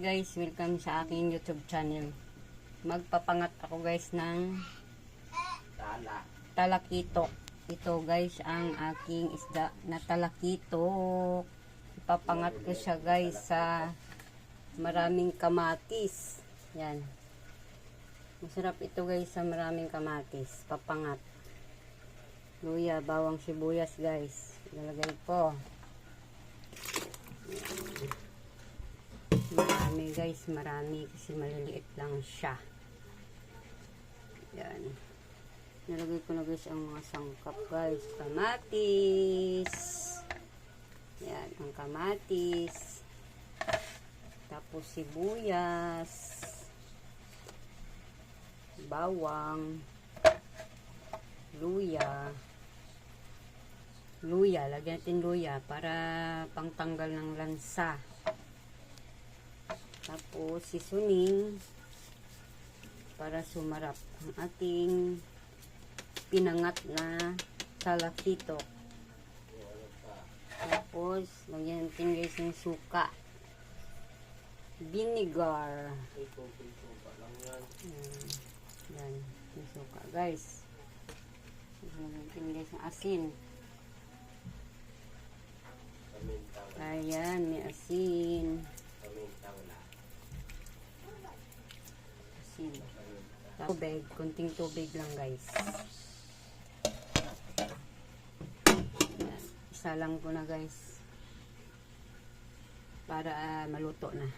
guys, welcome sa aking YouTube channel. Magpapangat ako guys ng talakitok. Ito guys ang aking isda na talakitok. Ipapangat ko siya guys sa maraming kamatis. Yan. Masarap ito guys sa maraming kamatis. Papangat. Luya, bawang sibuyas guys. Nalagay ko. Marami guys, marami kasi maliliit lang siya. Yan. Nalagay ko na guys ang mga sangkap guys. Kamatis. Yan, ang kamatis. Tapos sibuyas. Bawang. Luya. Luya, lagyan natin luya para pangtanggal ng lansa. Tapos seasoning para sumarap ang ating pinangat na talakitok. Tapos lagyan natin guys ng suka, vinegar. Yan, yung suka guys. Lagyan natin guys ng asin. Ayan, may asin. Tubig, kunting tubig lang guys. Ayan, isa lang po na guys para maluto na.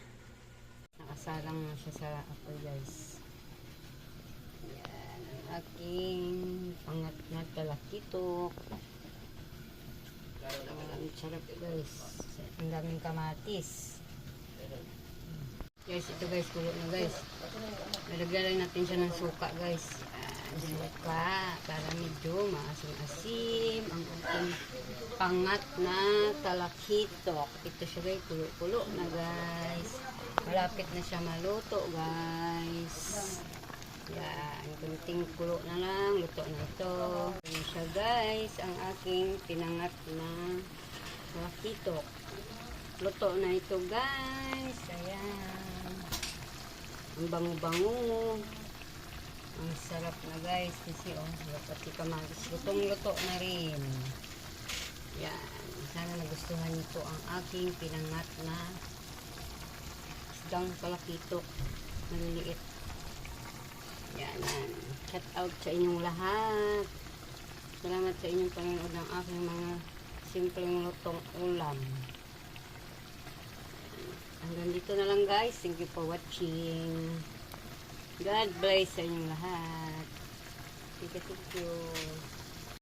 Nakasalang na siya sa apoy guys. Ayan, ang aking pangat na talakitok. Ang sarap guys, ang daming kamatis guys. Ito guys, kulo na guys. Nalagyan lang natin siya ng suka guys. Suka para medyo maasim-asim ang ating pangat na talakitok. Ito siya guys, kulo-kulo na guys. Malapit na siya maluto guys. Yan, kunting kulo na lang, luto na ito. Ayan siya guys, ang aking pinangat na talakitok. Luto na ito guys. Ayan. Ang bango-bango. Ang sarap na guys. Kasi pati kamatis. Lutong-luto na rin. Yan. Sana nagustuhan niyo po ang aking pinangat na isdang talakitok. Maliliit. Yan. Shout out sa inyong lahat. Salamat sa inyong panonood ng aking mga simpleng lutong ulam. Hanggang dito na lang guys. Thank you for watching. God bless sa inyong lahat. Thank you.